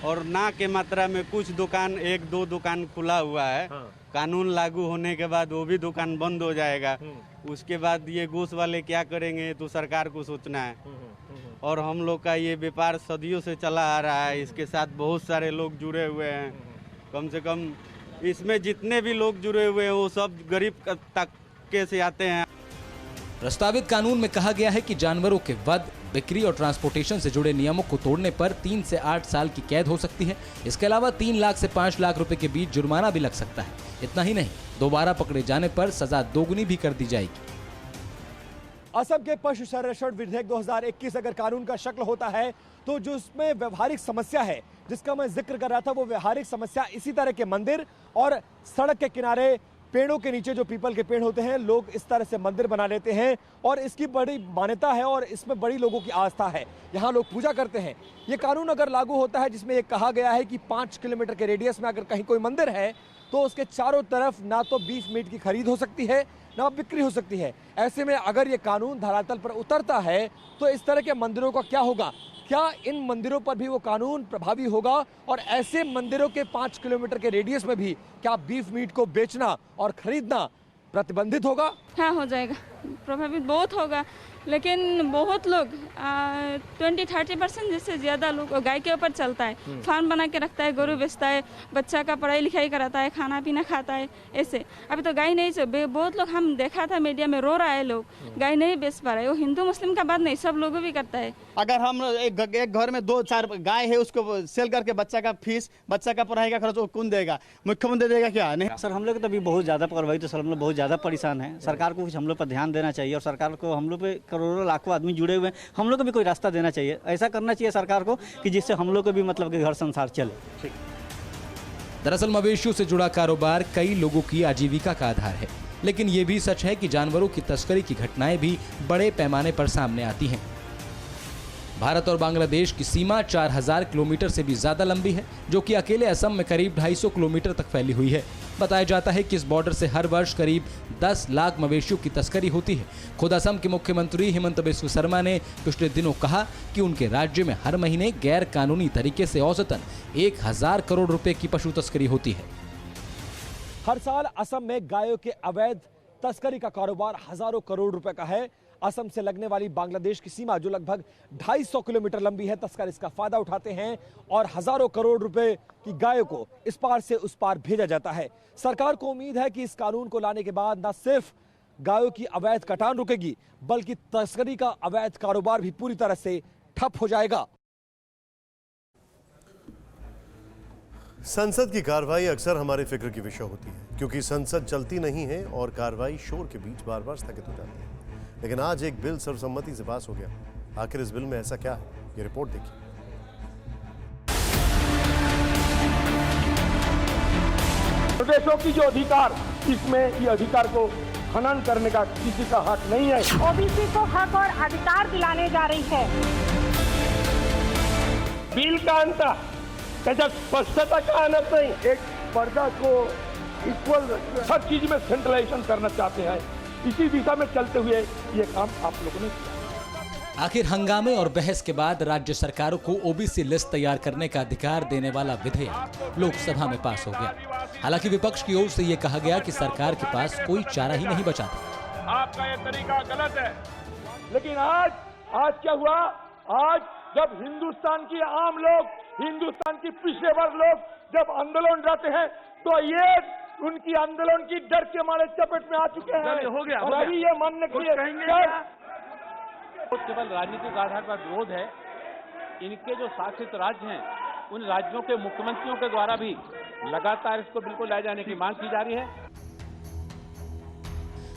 A: और ना के मात्रा में कुछ दुकान 1-2 दुकान खुला हुआ है। कानून लागू होने के बाद वो भी दुकान बंद हो जाएगा। उसके बाद ये घूस वाले क्या करेंगे तो सरकार को सोचना है। और हम लोग का ये व्यापार सदियों से चला आ रहा है, इसके साथ बहुत सारे लोग जुड़े हुए हैं। कम से कम इसमें जितने भी लोग जुड़े हुए हैं वो सब गरीब तबके से आते हैं।
F: प्रस्तावित कानून में कहा गया है कि जानवरों के वध, बिक्री और ट्रांसपोर्टेशन से जुड़े नियमों को तोड़ने पर 3 से 8 साल की कैद हो सकती है। इसके अलावा 3 लाख से 5 लाख रुपए के बीच जुर्माना भी लग सकता है। इतना ही नहीं, दोबारा पकड़े जाने पर सजा दोगुनी भी कर दी जाएगी।
K: असम के पशु संरक्षण विधेयक 2021 अगर कानून का शक्ल होता है तो जो उसमें व्यवहारिक समस्या है जिसका मैं जिक्र कर रहा था वो व्यवहारिक समस्या इसी तरह के मंदिर और सड़क के किनारे पेड़ों के नीचे जो पीपल के पेड़ होते हैं, लोग इस तरह से मंदिर बना लेते हैं और इसकी बड़ी मान्यता है और इसमें बड़ी लोगों की आस्था है। यहाँ लोग पूजा करते हैं। ये कानून अगर लागू होता है जिसमें ये कहा गया है कि 5 किलोमीटर के रेडियस में अगर कहीं कोई मंदिर है तो उसके चारों तरफ ना तो बीफ मीट की खरीद हो सकती है ना बिक्री हो सकती है। ऐसे में अगर ये कानून धरातल पर उतरता है तो इस तरह के मंदिरों का क्या होगा? क्या इन मंदिरों पर भी वो कानून प्रभावी होगा और ऐसे मंदिरों के 5 किलोमीटर के रेडियस में भी क्या बीफ मीट को बेचना और खरीदना प्रतिबंधित होगा?
V: हाँ, हो जाएगा, प्रभावित बहुत होगा
I: लेकिन बहुत लोग 20-30% जिससे ज़्यादा लोग गाय के ऊपर चलता है। फार्म बना के रखता है, गोरू बेचता है, बच्चा का पढ़ाई लिखाई कराता है, खाना पीना खाता है, ऐसे। अभी तो गाय नहीं, बहुत लोग हम देखा था मीडिया में रो रहा है, लोग गाय नहीं बेच पा रहे। वो हिंदू मुस्लिम का बात नहीं, सब लोगों भी करता है।
V: अगर हम एक घर में 2-4 गाय है, उसको सेल करके बच्चा का फीस, बच्चा का पढ़ाई का खर्च कौन देगा? मुख्यमंत्री देगा क्या? नहीं
W: सर, हम लोग तो अभी बहुत ज़्यादा प्रभावित, तो सर हम लोग बहुत ज़्यादा परेशान हैं। सरकार को कुछ हम लोग पर ध्यान देना चाहिए और सरकार को हम लोग पे करोड़ों लाखों आदमी जुड़े हुए हैं, हम लोग को भी कोई रास्ता देना चाहिए। ऐसा करना चाहिए सरकार को कि जिससे हम लोग को भी मतलब कि घर संसार चले।
F: दरअसल मवेशियों से जुड़ा कारोबार कई लोगों की आजीविका का आधार है, लेकिन ये भी सच है कि जानवरों की तस्करी की घटनाएं भी बड़े पैमाने पर सामने आती हैं। भारत और बांग्लादेश की सीमा 4000 किलोमीटर से भी ज्यादा लंबी है, जो कि अकेले असम में करीब 250 किलोमीटर तक फैली हुई है। बताया जाता है कि इस बॉर्डर से हर वर्ष करीब 10 लाख मवेशियों की तस्करी होती है। खुद असम के मुख्यमंत्री हिमंत बिस्व शर्मा ने पिछले दिनों कहा कि उनके राज्य में हर महीने गैर कानूनी तरीके से औसतन 1000 करोड़ रुपए की पशु तस्करी होती है।
K: हर साल असम में गायों के अवैध तस्करी का कारोबार हजारों करोड़ रुपए का है। असम से लगने वाली बांग्लादेश की सीमा जो लगभग 250 किलोमीटर लंबी है, तस्कर इसका फायदा उठाते हैं और हजारों करोड़ रुपए की गायों को इस पार से उस पार भेजा जाता है। सरकार को उम्मीद है कि इस कानून को लाने के बाद न सिर्फ गायों की अवैध कटान रुकेगी, बल्कि तस्करी का अवैध कारोबार भी पूरी तरह से ठप हो जाएगा।
B: संसद की कार्रवाई अक्सर हमारे फिक्र की विषय होती है, क्योंकि संसद चलती नहीं है और कार्रवाई शोर के बीच बार बार स्थगित हो जाती है। लेकिन आज एक बिल सर्वसम्मति से पास हो गया। आखिर इस बिल में ऐसा क्या है, ये रिपोर्ट देखिए।
X: प्रदेशों की जो अधिकार, इसमें ये अधिकार को हनन करने का किसी का हक नहीं है।
Q: ओबीसी को हक और अधिकार दिलाने जा रही है।
X: बिल का अंत त्याच्यात स्पष्टता का आनत नहीं, एक स्पर्धा को इक्वल हर चीज में सेंट्रलाइजेशन करना चाहते हैं। इसी दिशा में चलते हुए ये काम आप लोगों ने किया।
F: आखिर हंगामे और बहस के बाद राज्य सरकारों को ओबीसी लिस्ट तैयार करने का अधिकार देने वाला विधेयक लोकसभा में पास हो गया। हालांकि विपक्ष की ओर से ये कहा गया कि सरकार के पास कोई चारा ही नहीं बचा था।
X: आपका ये तरीका गलत है, लेकिन आज क्या हुआ? आज जब हिंदुस्तान की आम लोग, हिंदुस्तान की पिछड़े वर्ग लोग जब आंदोलन रहते हैं, तो ये उनकी आंदोलन की डर के मारे चपेट में आ चुके हैं।
Y: हो गया,
X: और अभी ये मानने के लिए
Y: केवल राजनीतिक आधार पर विरोध है। इनके जो शासित राज्य हैं, उन राज्यों के मुख्यमंत्रियों के द्वारा भी लगातार इसको बिल्कुल लाए जाने की मांग की जा रही है।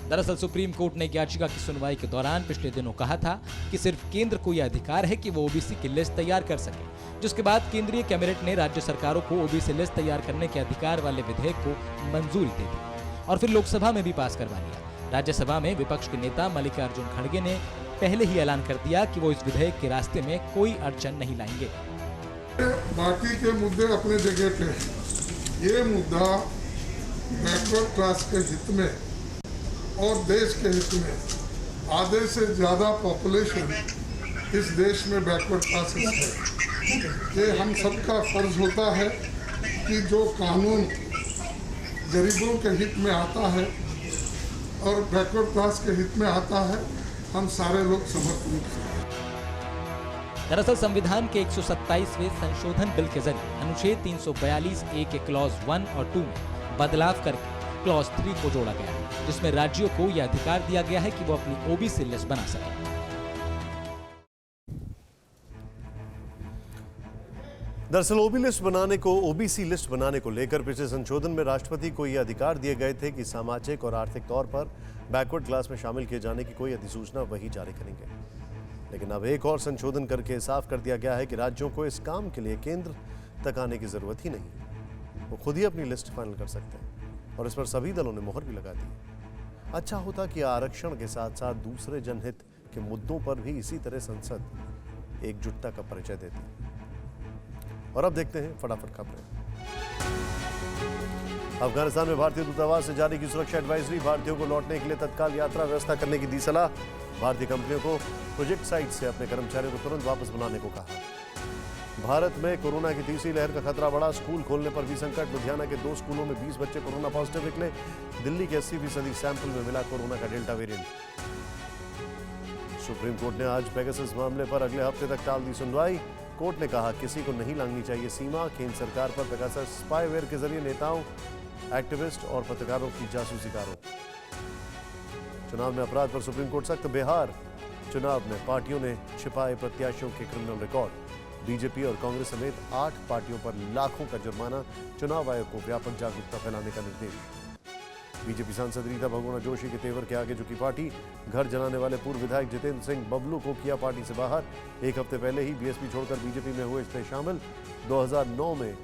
F: दरअसल सुप्रीम कोर्ट ने याचिका की सुनवाई के दौरान पिछले दिनों कहा था कि सिर्फ केंद्र को यह अधिकार है कि वो ओबीसी की लिस्ट तैयार कर सके, जिसके बाद केंद्रीय कैबिनेट ने राज्य सरकारों को ओबीसी लिस्ट तैयार करने के अधिकार वाले विधेयक को मंजूरी दे दी और फिर लोकसभा में भी पास करवा लिया। राज्यसभा में विपक्ष के नेता मल्लिकार्जुन खड़गे ने पहले ही ऐलान कर दिया कि वो इस विधेयक के रास्ते में कोई अड़चन नहीं लाएंगे।
Z: बाकी के मुद्दे अपने जगह पे, ये मुद्दा बैकवर्ड क्लास के हित में और देश के हित में, आधे से ज्यादा पॉपुलेशन इस देश में बैकवर्ड क्लासेस है। ये हम सबका फर्ज होता है कि जो कानून गरीबों के हित में आता है और बैकवर्ड क्लास के हित में आता है, हम सारे लोग समर्थन करें।
F: दरअसल संविधान के 127वें संशोधन बिल के जरिए अनुच्छेद 342A के क्लॉज 1 और 2 में बदलाव करके क्लॉज 3 को जोड़ा गया है, जिसमें राज्यों को यह अधिकार दिया गया है कि वो अपनी ओबीसी लिस्ट बना सकें।
B: दरअसल ओबीसी लिस्ट बनाने को लेकर पिछले संशोधन में राष्ट्रपति को यह अधिकार दिए गए थे कि सामाजिक और आर्थिक तौर पर बैकवर्ड क्लास में शामिल किए जाने की कोई अधिसूचना वही जारी करेंगे। लेकिन अब एक और संशोधन करके साफ कर दिया गया है कि राज्यों को इस काम के लिए केंद्र तक आने की जरूरत ही नहीं, वो खुद ही अपनी लिस्ट फाइनल कर सकते हैं और इस पर सभी दलों ने मोहर भी लगा दी। अच्छा होता कि आरक्षण के साथ साथ दूसरे जनहित के मुद्दों पर भी इसी तरह संसद एकजुटता का परिचय देती। और अब देखते हैं फटाफट खबरें। अफगानिस्तान में भारतीय दूतावास से जारी की सुरक्षा एडवाइजरी, भारतीयों को लौटने के लिए तत्काल यात्रा व्यवस्था करने की दी सलाह। भारतीय कंपनियों को प्रोजेक्ट साइट से अपने कर्मचारियों को तुरंत वापस बुलाने को कहा। भारत में कोरोना की तीसरी लहर का खतरा बढ़ा, स्कूल खोलने पर भी संकट। लुधियाना के 2 स्कूलों में 20 बच्चे कोरोना पॉजिटिव निकले। दिल्ली के 80% सैंपल में मिला कोरोना का डेल्टा वेरिएंट। सुप्रीम कोर्ट ने आज पेगासस मामले पर अगले हफ्ते तक टाल दी सुनवाई। कोर्ट ने कहा किसी को नहीं लांघनी चाहिए सीमा। केंद्र सरकार पर पेगासस स्पाईवेयर के जरिए नेताओं, एक्टिविस्ट और पत्रकारों की जासूसी का आरोप। चुनाव में अपराध पर सुप्रीम कोर्ट सख्त। बिहार चुनाव में पार्टियों ने छिपाए प्रत्याशियों के क्रिमिनल रिकॉर्ड। बीजेपी और कांग्रेस समेत 8 पार्टियों पर लाखों का जुर्माना। चुनाव आयोग को व्यापक जागरूकता फैलाने का निर्देश। बीजेपी सांसद रीता बहुगुणा जोशी के तेवर के आगे झुकी पार्टी। घर जलाने वाले पूर्व विधायक जितेंद्र सिंह बबलू को किया पार्टी से बाहर। एक हफ्ते पहले ही बीएसपी छोड़कर बीजेपी में हुए थे शामिल। 2009 में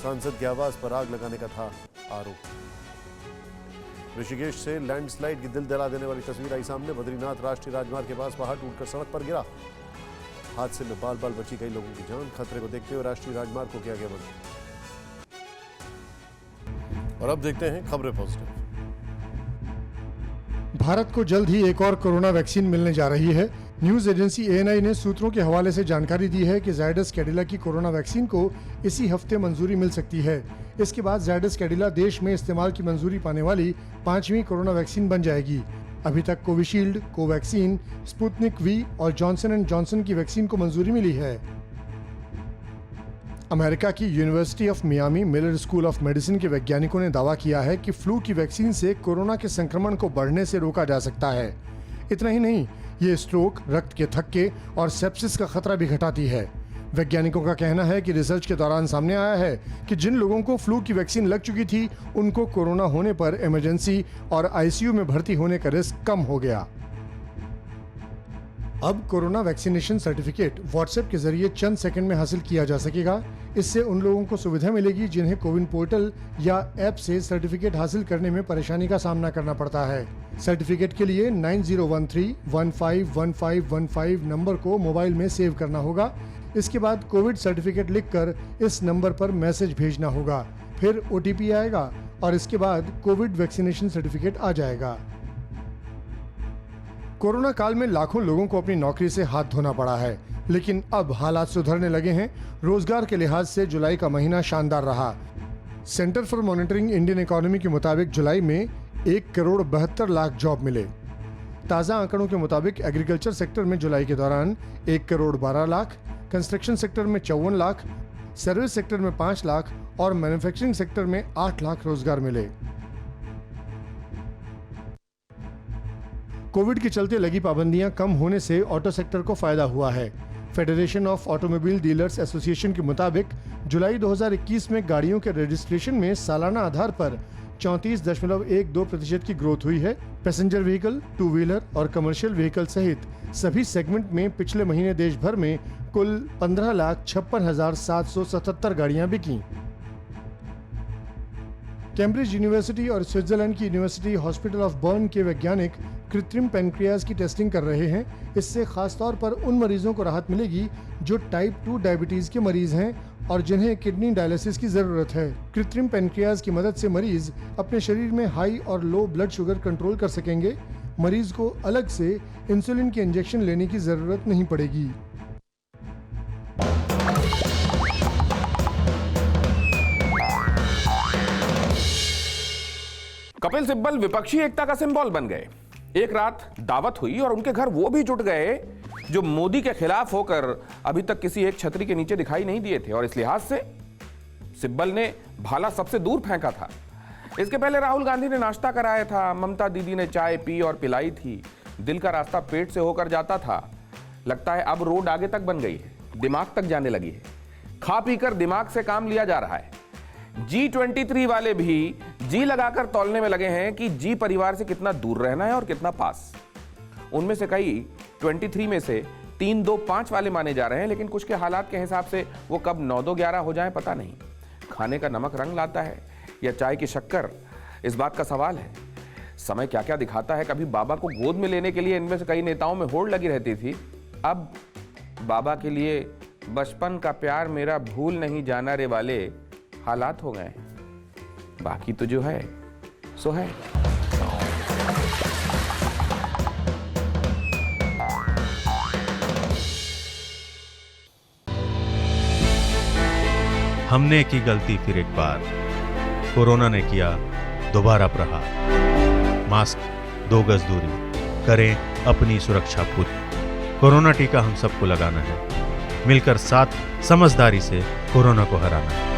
B: सांसद के आवास पर आग लगाने का था आरोप। ऋषिकेश से लैंडस्लाइड की दिल दहला देने वाली तस्वीर आई सामने। बद्रीनाथ राष्ट्रीय राजमार्ग के पास पहाड़ टूटकर सड़क पर गिरा। हादसे में बाल बाल बची कई लोगों की जान। खतरे को देखते हुए राष्ट्रीय राजमार्ग को किया गया बंद। और अब देखते हैं खबरें पॉजिटिव।
D: भारत को जल्द ही एक और कोरोना वैक्सीन मिलने जा रही है। न्यूज एजेंसी ANI ने सूत्रों के हवाले से जानकारी दी है कि जायडस कैडिला की कोरोना वैक्सीन को इसी हफ्ते मंजूरी मिल सकती है। इसके बाद जायडस कैडिला देश में इस्तेमाल की मंजूरी पाने वाली 5वीं कोरोना वैक्सीन बन जाएगी। अभी तक कोविशील्ड, कोवैक्सीन, स्पुतनिक V और जॉनसन एंड जॉनसन की वैक्सीन को मंजूरी मिली है। अमेरिका की university of Miami Miller school of medicine के वैज्ञानिकों ने दावा किया है कि फ्लू की वैक्सीन से कोरोना के संक्रमण को बढ़ने से रोका जा सकता है। इतना ही नहीं, ये स्ट्रोक, रक्त के थक्के और सेप्सिस का खतरा भी घटाती है। वैज्ञानिकों का कहना है कि रिसर्च के दौरान सामने आया है कि जिन लोगों को फ्लू की वैक्सीन लग चुकी थी, उनको कोरोना होने पर इमरजेंसी और ICU में भर्ती होने का रिस्क कम हो गया। अब कोरोना वैक्सीनेशन सर्टिफिकेट व्हाट्सएप के जरिए चंद सेकंड में हासिल किया जा सकेगा। इससे उन लोगों को सुविधा मिलेगी जिन्हें कोविन पोर्टल या ऐप से सर्टिफिकेट हासिल करने में परेशानी का सामना करना पड़ता है। सर्टिफिकेट के लिए 9013151515 नंबर को मोबाइल में सेव करना होगा। इसके बाद कोविड सर्टिफिकेट लिखकर इस नंबर पर मैसेज भेजना होगा। फिर OTP आएगा और इसके बाद कोविड वैक्सीनेशन सर्टिफिकेट आ जाएगा। कोरोना काल में लाखों लोगों को अपनी नौकरी से हाथ धोना पड़ा है, लेकिन अब हालात सुधरने लगे हैं। रोजगार के लिहाज से जुलाई का महीना शानदार रहा। Centre for monitoring Indian economy के मुताबिक जुलाई में 1,72,00,000 जॉब मिले। ताज़ा आंकड़ों के मुताबिक एग्रीकल्चर सेक्टर में जुलाई के दौरान 1,12,00,000, कंस्ट्रक्शन सेक्टर में 54 लाख, सर्विस सेक्टर में 5 लाख और मैन्युफैक्चरिंग सेक्टर में 8 लाख रोजगार मिले। कोविड के चलते लगी पाबंदियां कम होने से ऑटो सेक्टर को फायदा हुआ है। Federation of automobile dealers association के मुताबिक जुलाई 2021 में गाड़ियों के रजिस्ट्रेशन में सालाना आधार पर 34.12% की ग्रोथ हुई है। पैसेंजर व्हीकल, टू व्हीलर और कमर्शियल व्हीकल सहित सभी सेगमेंट में पिछले महीने देश भर में कुल 15,56,777 गाड़ियां बिकी। कैम्ब्रिज यूनिवर्सिटी और स्विट्जरलैंड की यूनिवर्सिटी हॉस्पिटल ऑफ बर्न के वैज्ञानिक कृत्रिम पैनक्रियाज की टेस्टिंग कर रहे हैं। इससे खासतौर पर उन मरीजों को राहत मिलेगी जो टाइप 2 डायबिटीज के मरीज हैं और जिन्हें किडनी डायलिसिस की जरूरत है। कृत्रिम पैनक्रियाज की मदद से मरीज अपने शरीर में हाई और लो ब्लड शुगर कंट्रोल कर सकेंगे। मरीज को अलग से इंसुलिन के इंजेक्शन लेने की जरूरत नहीं पड़ेगी।
E: कपिल सिब्बल विपक्षी एकता का सिंबल बन गए। एक रात दावत हुई और उनके घर वो भी जुट गए जो मोदी के खिलाफ होकर अभी तक किसी एक छतरी के नीचे दिखाई नहीं दिए थे, और इस लिहाज से सिब्बल ने भाला सबसे दूर फेंका था। इसके पहले राहुल गांधी ने नाश्ता कराया था, ममता दीदी ने चाय पी और पिलाई थी। दिल का रास्ता पेट से होकर जाता था। लगता है अब रोड आगे तक बन गई है, दिमाग तक जाने लगी है। खा पी कर दिमाग से काम लिया जा रहा है। G23 वाले भी जी लगाकर तौलने में लगे हैं कि जी परिवार से कितना दूर रहना है और कितना पास। उनमें से कई 23 में से 3, 2, 5 वाले माने जा रहे हैं, लेकिन कुछ के हालात के हिसाब से वो कब 9, 2, 11 हो जाए पता नहीं। खाने का नमक रंग लाता है या चाय की शक्कर, इस बात का सवाल है। समय क्या क्या दिखाता है। कभी बाबा को गोद में लेने के लिए इनमें से कई नेताओं में होड़ लगी रहती थी, अब बाबा के लिए बचपन का प्यार मेरा भूल नहीं जाना रे वाले हालात हो गए। बाकी तो जो है सो है।
G: हमने की गलती फिर एक बार, कोरोना ने किया दोबारा प्रहार। मास्क, 2 गज दूरी, करें अपनी सुरक्षा पूरी। कोरोना टीका हम सबको लगाना है, मिलकर साथ समझदारी से कोरोना को हराना है।